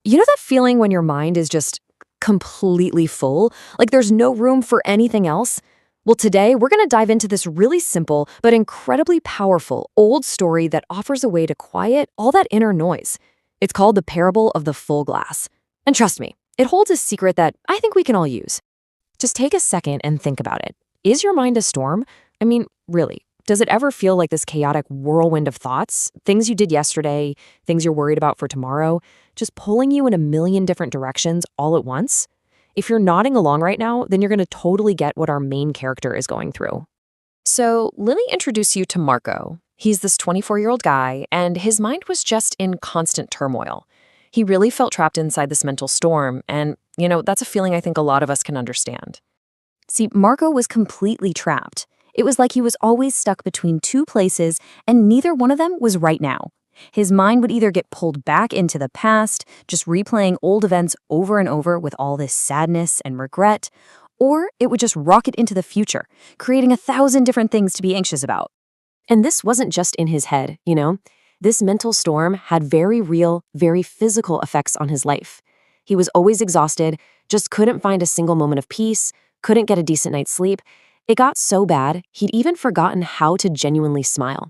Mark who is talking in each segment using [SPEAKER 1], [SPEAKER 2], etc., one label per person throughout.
[SPEAKER 1] You know that feeling when your mind is just completely full? Like there's no room for anything else? Well, today we're going to dive into this really simple but incredibly powerful old story that offers a way to quiet all that inner noise. It's called the parable of the full glass. And trust me, it holds a secret that I think we can all use. Just take a second and think about it. Is your mind a storm? I mean, really, does it ever feel like this chaotic whirlwind of thoughts? Things you did yesterday, things you're worried about for tomorrow, just pulling you in a million different directions all at once? If you're nodding along right now, then you're going to totally get what our main character is going through. So, let me introduce you to Marco. He's this 24-year-old guy, and his mind was just in constant turmoil. He really felt trapped inside this mental storm, and, that's a feeling I think a lot of us can understand. See, Marco was completely trapped. It was like he was always stuck between two places, and neither one of them was right now. His mind would either get pulled back into the past, just replaying old events over and over with all this sadness and regret, or it would just rocket into the future, creating 1,000 different things to be anxious about. And this wasn't just in his head. This mental storm had very real, very physical effects on his life. He was always exhausted, just couldn't find a single moment of peace, couldn't get a decent night's sleep. It got so bad, he'd even forgotten how to genuinely smile.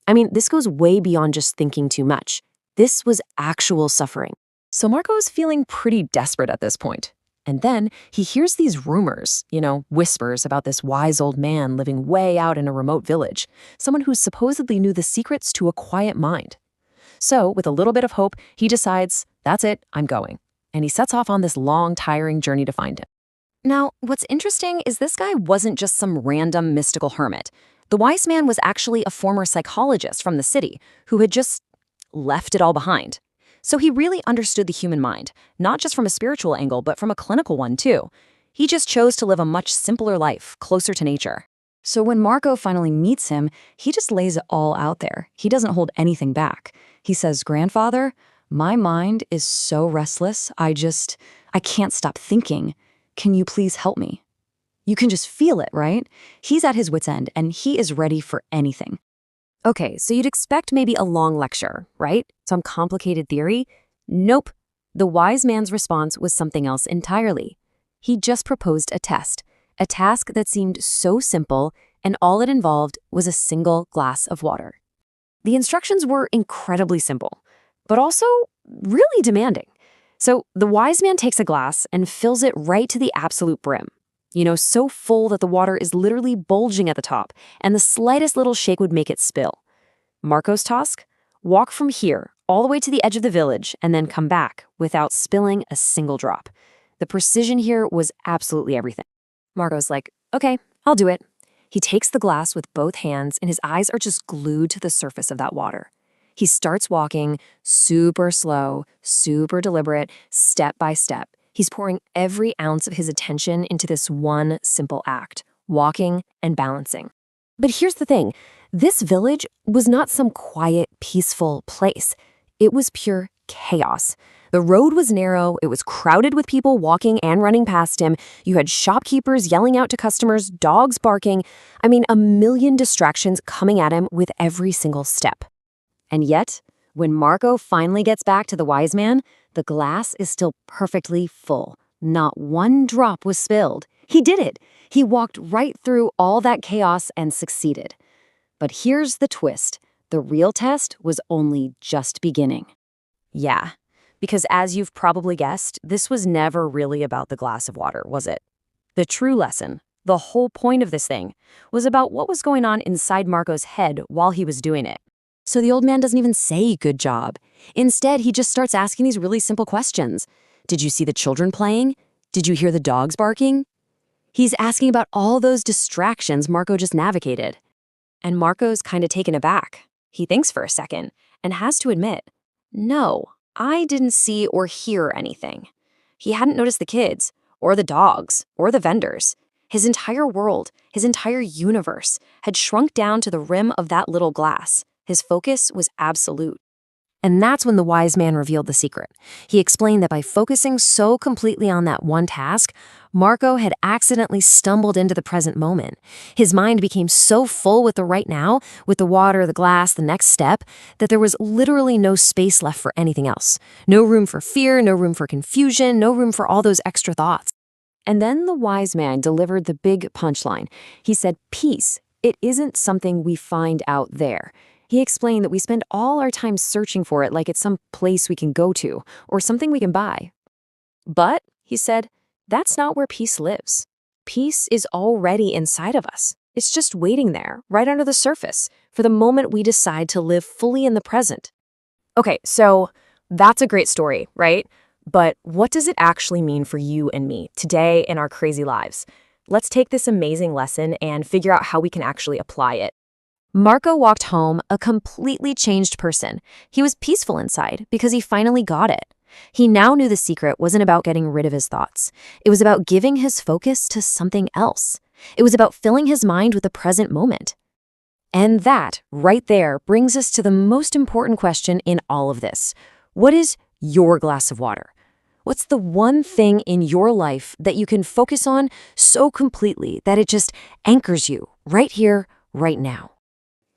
[SPEAKER 1] I mean, this goes way beyond just thinking too much. This was actual suffering. So Marco's feeling pretty desperate at this point. And then he hears these rumors, whispers about this wise old man living way out in a remote village, someone who supposedly knew the secrets to a quiet mind. So, with a little bit of hope, he decides, that's it, I'm going. And he sets off on this long, tiring journey to find him. Now, what's interesting is this guy wasn't just some random mystical hermit. The wise man was actually a former psychologist from the city who had just left it all behind. So he really understood the human mind, not just from a spiritual angle, but from a clinical one too. He just chose to live a much simpler life, closer to nature. So when Marco finally meets him, he just lays it all out there. He doesn't hold anything back. He says, "Grandfather, my mind is so restless, I can't stop thinking. Can you please help me?" You can just feel it, right? He's at his wit's end, and he is ready for anything. Okay, so you'd expect maybe a long lecture, right? Some complicated theory? Nope. The wise man's response was something else entirely. He just proposed a test, a task that seemed so simple, and all it involved was a single glass of water. The instructions were incredibly simple, but also really demanding. So the wise man takes a glass and fills it right to the absolute brim. So full that the water is literally bulging at the top, and the slightest little shake would make it spill. Marco's task? Walk from here all the way to the edge of the village and then come back without spilling a single drop. The precision here was absolutely everything. Marco's like, okay, I'll do it. He takes the glass with both hands, and his eyes are just glued to the surface of that water. He starts walking super slow, super deliberate, step by step. He's pouring every ounce of his attention into this one simple act, walking and balancing. But here's the thing. This village was not some quiet, peaceful place. It was pure chaos. The road was narrow, it was crowded with people walking and running past him. You had shopkeepers yelling out to customers, dogs barking. I mean, a million distractions coming at him with every single step. And yet, when Marco finally gets back to the wise man, the glass is still perfectly full. Not one drop was spilled. He did it. He walked right through all that chaos and succeeded. But here's the twist. The real test was only just beginning. Yeah, because as you've probably guessed, this was never really about the glass of water, was it? The true lesson, the whole point of this thing, was about what was going on inside Marco's head while he was doing it. So the old man doesn't even say good job. Instead, he just starts asking these really simple questions. Did you see the children playing? Did you hear the dogs barking? He's asking about all those distractions Marco just navigated. And Marco's kind of taken aback. He thinks for a second and has to admit, no, I didn't see or hear anything. He hadn't noticed the kids, or the dogs, or the vendors. His entire world, his entire universe, had shrunk down to the rim of that little glass. His focus was absolute. And that's when the wise man revealed the secret. He explained that by focusing so completely on that one task, Marco had accidentally stumbled into the present moment. His mind became so full with the right now, with the water, the glass, the next step, that there was literally no space left for anything else. No room for fear, no room for confusion, no room for all those extra thoughts. And then the wise man delivered the big punchline. He said, peace, it isn't something we find out there. He explained that we spend all our time searching for it like it's some place we can go to or something we can buy. But, he said, that's not where peace lives. Peace is already inside of us. It's just waiting there, right under the surface, for the moment we decide to live fully in the present. Okay, so that's a great story, right? But what does it actually mean for you and me today in our crazy lives? Let's take this amazing lesson and figure out how we can actually apply it. Marco walked home a completely changed person. He was peaceful inside because he finally got it. He now knew the secret wasn't about getting rid of his thoughts. It was about giving his focus to something else. It was about filling his mind with the present moment. And that, right there, brings us to the most important question in all of this. What is your glass of water? What's the one thing in your life that you can focus on so completely that it just anchors you right here, right now?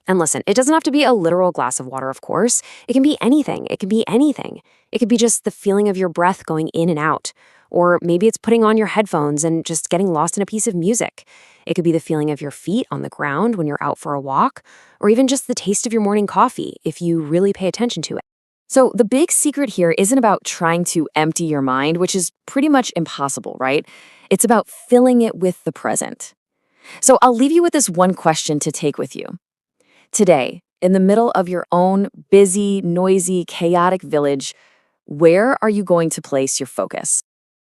[SPEAKER 1] And listen, it doesn't have to be a literal glass of water, of course. It can be anything. It can be anything. It could be just the feeling of your breath going in and out. Or maybe it's putting on your headphones and just getting lost in a piece of music. It could be the feeling of your feet on the ground when you're out for a walk, or even just the taste of your morning coffee if you really pay attention to it. So the big secret here isn't about trying to empty your mind, which is pretty much impossible, right? It's about filling it with the present. So I'll leave you with this one question to take with you. Today, in the middle of your own busy, noisy, chaotic village, where are you going to place your focus?